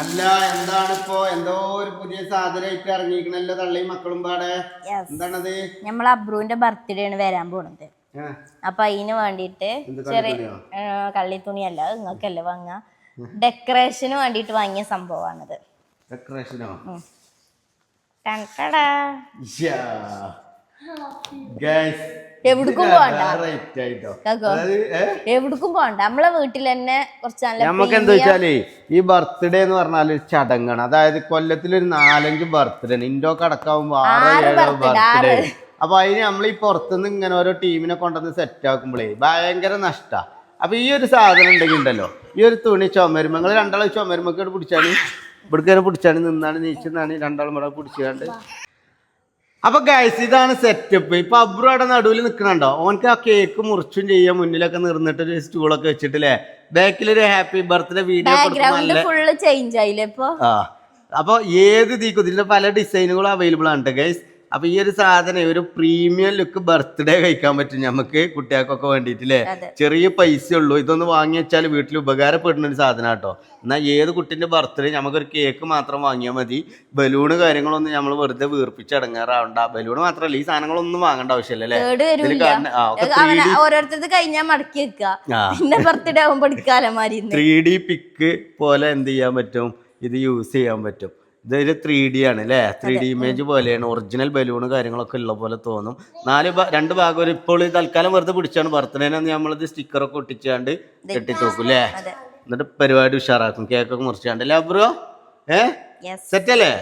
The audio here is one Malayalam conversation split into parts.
അല്ല എന്താണിപ്പോ എന്തോ ഒരു പുതിയ സാധനമായിട്ട് ഇറങ്ങിയിരിക്കണല്ലോ തള്ളിയും മക്കളും പാടെ. എന്താണത്? നമ്മളെ അബ്രുവിന്റെ ബർത്ത്ഡേ ആണ് വരാൻ പോണത്. അപ്പൊ അതിന് വേണ്ടിട്ട് ചെറിയ കള്ളിത്തുണിയല്ല, നിങ്ങൾക്കല്ലേ വാങ്ങ, ഡെക്കറേഷന് വേണ്ടിട്ട് വാങ്ങിയ സംഭവമാണിത്. ഡെക്കറേഷനോ? എവിടേക്കും പോണ്ട, എവിടേക്കും പോണ്ട, നമ്മളെ വീട്ടിൽ തന്നെ കുറച്ച് നല്ല. നമുക്ക് എന്താ വെച്ചാലേ ഈ ബർത്ത്ഡേ എന്ന് പറഞ്ഞാൽ ഒരു ചടങ്ങാണ്. അതായത് കൊല്ലത്തിലൊരു 4-5 ബർത്ത്ഡേ, ഇൻഡോ കടക്കാവുമ്പോ 6-7 ബർത്ത്ഡേ. അപ്പൊ അതിന് നമ്മൾ ഈ പുറത്തുനിന്ന് ഇങ്ങനെ ഓരോ ടീമിനെ കൊണ്ടുവന്ന് സെറ്റ് ആക്കുമ്പോഴേ ഭയങ്കര നഷ്ടാ. അപ്പൊ ഈ ഒരു സാധനം ഉണ്ടെങ്കിൽ ഉണ്ടല്ലോ, ഈ ഒരു തുണി ചുമരുമ്പോ നിങ്ങൾ രണ്ടാളും ചുമരുമ്പൊക്കെ പിടിച്ചാണ്, ഇവിടേക്ക് പിടിച്ചാണ്, നിന്നാണ് നീച്ചെന്നാണ്, രണ്ടാളും ഇവിടെ പിടിച്ചാണ്ട്. അപ്പൊ ഗൈസ് ഇതാണ് സെറ്റപ്പ്. ഇപ്പൊ അബ്രു അവിടെ നടുവിൽ നിൽക്കണുണ്ടോ, ഓനക്ക് ആ കേക്ക് മുറിച്ചും ചെയ്യാൻ മുന്നിലൊക്കെ നിർന്നിട്ട് ഒരു സ്റ്റൂളൊക്കെ വെച്ചിട്ടില്ലേ, ബാക്കിലൊരു ഹാപ്പി ബർത്ത്ഡേ വീഡിയോ. അപ്പൊ ഏത് തീക്കും ഇതിന്റെ പല ഡിസൈനുകളും അവൈലബിൾ ആണ് ഗൈസ്. അപ്പൊ ഈ ഒരു സാധനം ഒരു പ്രീമിയം ലുക്ക് ബർത്ത്ഡേ കഴിക്കാൻ പറ്റും നമുക്ക് കുട്ടികൾക്കൊക്കെ വേണ്ടിയിട്ടില്ലേ. ചെറിയ പൈസ ഉള്ളൂ, ഇതൊന്ന് വാങ്ങി വെച്ചാൽ വീട്ടിൽ ഉപകാരപ്പെടുന്ന ഒരു സാധനം കേട്ടോ. എന്നാൽ ഏത് കുട്ടിന്റെ ബർത്ത്ഡേ നമുക്കൊരു കേക്ക് മാത്രം വാങ്ങിയാൽ മതി. ബലൂണ് കാര്യങ്ങളൊന്നും നമ്മൾ വെറുതെ വീർപ്പിച്ചടങ്ങാറാവണ്ട. ബലൂണ് മാത്രമല്ല, ഈ സാധനങ്ങളൊന്നും വാങ്ങേണ്ട ആവശ്യമില്ലല്ലേ. 3D പിക്ക് പോലെ എന്ത് ചെയ്യാൻ പറ്റും, ഇത് യൂസ് ചെയ്യാൻ പറ്റും. ഇതൊരു 3D ആണ് അല്ലേ, 3D ഇമേജ് പോലെയാണ്. ഒറിജിനൽ ബലൂണ് കാര്യങ്ങളൊക്കെ ഉള്ള പോലെ തോന്നും. 2 ഭാഗം ഒരു ഇപ്പോൾ തൽക്കാലം വെറുതെ പിടിച്ചാണ്. ബർത്ത്ഡേനെ നമ്മളിത് സ്റ്റിക്കറൊക്കെ ഒട്ടിച്ചാണ്ട് കെട്ടിത്തോക്കും അല്ലേ, എന്നിട്ട് പരിപാടി ഉഷാറാക്കും. കേക്കൊക്കെ മുറിച്ചാണ്ട് അല്ലേ ബ്രോ? സെറ്റ് അല്ലേ?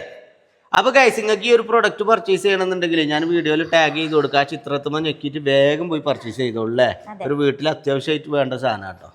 അപ്പൊ ഗൈസ് നിങ്ങൾക്ക് ഈ ഒരു പ്രൊഡക്റ്റ് പർച്ചേസ് ചെയ്യണമെന്നുണ്ടെങ്കിൽ ഞാൻ വീഡിയോയിൽ ടാഗ് ചെയ്ത് കൊടുക്കുക. ആ ചിത്രത്തുമ്പോൾ ഞെക്കിയിട്ട് വേഗം പോയി പർച്ചേസ് ചെയ്തോളൂ അല്ലേ. ഒരു വീട്ടിൽ അത്യാവശ്യമായിട്ട് വേണ്ട സാധനം കേട്ടോ.